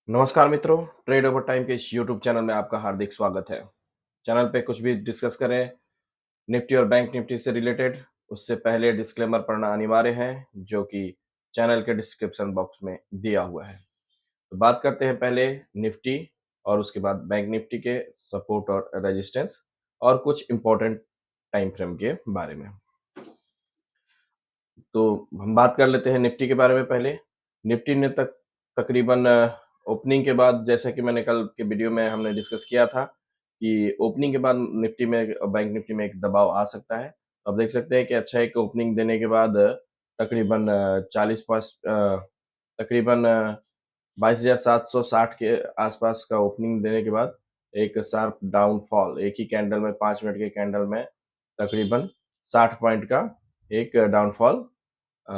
नमस्कार मित्रों, trade over time के इस यूट्यूब चैनल में आपका हार्दिक स्वागत है। चैनल पे कुछ भी डिस्कस करें निफ्टी और बैंक निफ्टी से रिलेटेड, उससे पहले डिस्क्लेमर पढ़ना अनिवार्य है, जो कि चैनल के डिस्क्रिप्शन बॉक्स में दिया हुआ है। तो बात करते हैं पहले निफ्टी और उसके बाद बैंक निफ्टी के सपोर्ट और रेजिस्टेंस और कुछ इंपॉर्टेंट टाइम फ्रेम के बारे में। तो हम बात कर लेते हैं निफ्टी के बारे में पहले। निफ्टी ने तकरीबन ओपनिंग के बाद, जैसा कि मैंने कल के वीडियो में हमने डिस्कस किया था कि ओपनिंग के बाद निफ्टी में बैंक निफ्टी में एक दबाव आ सकता है। अब देख सकते हैं कि अच्छा एक ओपनिंग देने के बाद तकरीबन 40 पास तकरीबन 22,760 के आसपास का ओपनिंग देने के बाद एक शार्प डाउनफॉल, एक ही कैंडल में 5 मिनट के कैंडल में तकरीबन 60 पॉइंट का एक डाउनफॉल अ,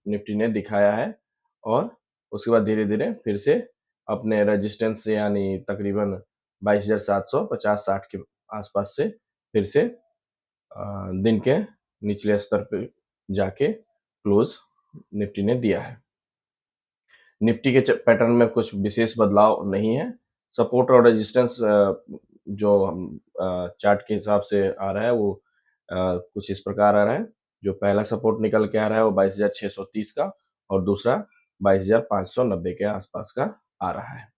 निफ्टी ने दिखाया है और उसके बाद धीरे-धीरे फिर से अपने रेजिस्टेंस से यानी तकरीबन 22,750-60 के आसपास से फिर से दिन के निचले स्तर पे जाके क्लोज़ निफ्टी ने दिया है। निफ्टी के पैटर्न में कुछ विशेष बदलाव नहीं है। सपोर्ट और रेजिस्टेंस जो चार्ट के हिसाब से आ रहा है वो कुछ इस प्रकार आ रहा है। जो पहला सपोर्ट निकल के आ रहा है वो 22,630 का और दूसरा 22,590 के आसपास का आ रहा है।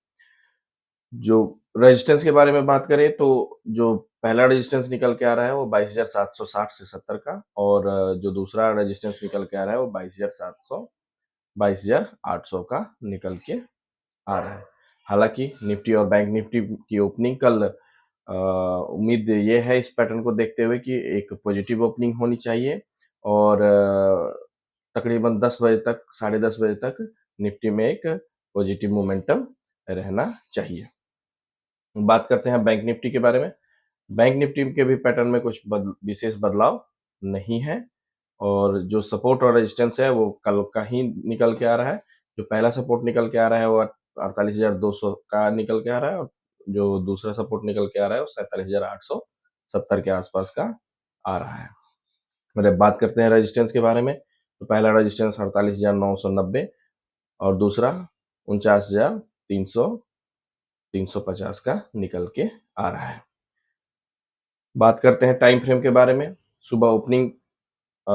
जो रेजिस्टेंस के बारे में बात करें तो जो पहला रेजिस्टेंस निकल के आ रहा है वो 22,760 से 70 का और जो दूसरा रेजिस्टेंस निकल के आ रहा है वो 22,800 का निकल के आ रहा है। हालाँकि निफ्टी और बैंक निफ्टी की ओपनिंग कल उम्मीद ये है इस पैटर्न को देखते हुए कि एक पॉजिटिव ओपनिंग होनी चाहिए और तकरीबन 10 बजे तक, साढ़े 10 बजे तक निफ्टी में एक पॉजिटिव मोमेंटम रहना चाहिए। बात करते हैं बैंक निफ्टी के बारे में। बैंक निफ्टी के भी पैटर्न में कुछ विशेष बदलाव नहीं है और जो सपोर्ट और रेजिस्टेंस है वो कल का ही निकल के आ रहा है। जो पहला सपोर्ट निकल के आ रहा है वो 48,200 का निकल के आ रहा है और जो दूसरा सपोर्ट निकल के आ रहा है वो 47,870 के आसपास का आ रहा है। मतलब बात करते हैं रेजिस्टेंस के बारे में, तो पहला रेजिस्टेंस 48,990 और दूसरा 49,300 350 का निकल के आ रहा है। बात करते हैं टाइम फ्रेम के बारे में। सुबह ओपनिंग अ,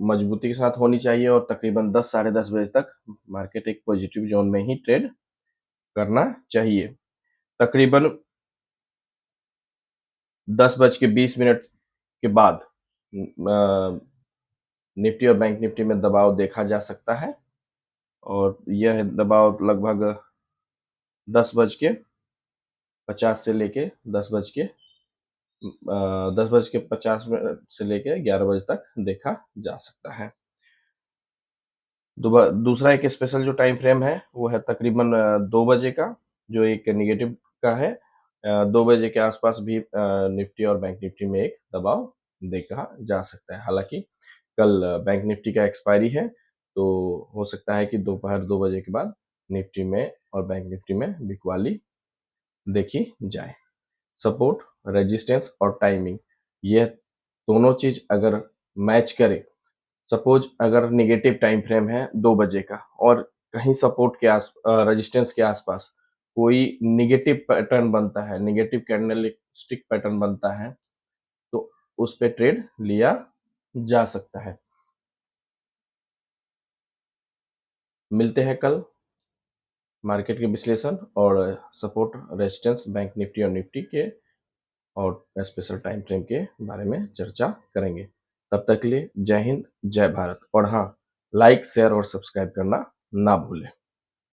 मजबूती के साथ होनी चाहिए और तकरीबन 10 साढ़े 10 बजे तक मार्केट एक पॉजिटिव ज़ोन में ही ट्रेड करना चाहिए। तकरीबन 10:20 के बाद निफ्टी और बैंक निफ्टी में दबाव देखा जा सकता है और यह दबाव लगभग 10:50 से लेके 10:50 मिनट से लेके 11 बजे तक देखा जा सकता है। दूसरा एक स्पेशल जो टाइम फ्रेम है वो है तकरीबन 2 बजे का, जो एक नेगेटिव का है। 2 बजे के आसपास भी निफ्टी और बैंक निफ्टी में एक दबाव देखा जा सकता है। हालाँकि कल बैंक निफ्टी का एक्सपायरी है, तो हो सकता है कि दोपहर 2 बजे के बाद निफ्टी में और बैंक निफ्टी में बिकवाली देखी जाए। सपोर्ट, रेजिस्टेंस और टाइमिंग, यह दोनों चीज़ अगर मैच करे, सपोज अगर नेगेटिव टाइम फ्रेम है 2 बजे का और कहीं सपोर्ट के रेजिस्टेंस के आसपास कोई नेगेटिव पैटर्न बनता है, नेगेटिव कैंडलस्टिक पैटर्न बनता है, तो उस पे ट्रेड लिया जा सकता है। मिलते हैं कल मार्केट के विश्लेषण और सपोर्ट, रेजिस्टेंस, बैंक निफ्टी और निफ्टी के और स्पेशल टाइम फ्रेम के बारे में चर्चा करेंगे। तब तक के लिए जय हिंद, जय भारत और हाँ, लाइक, शेयर और सब्सक्राइब करना ना भूलें।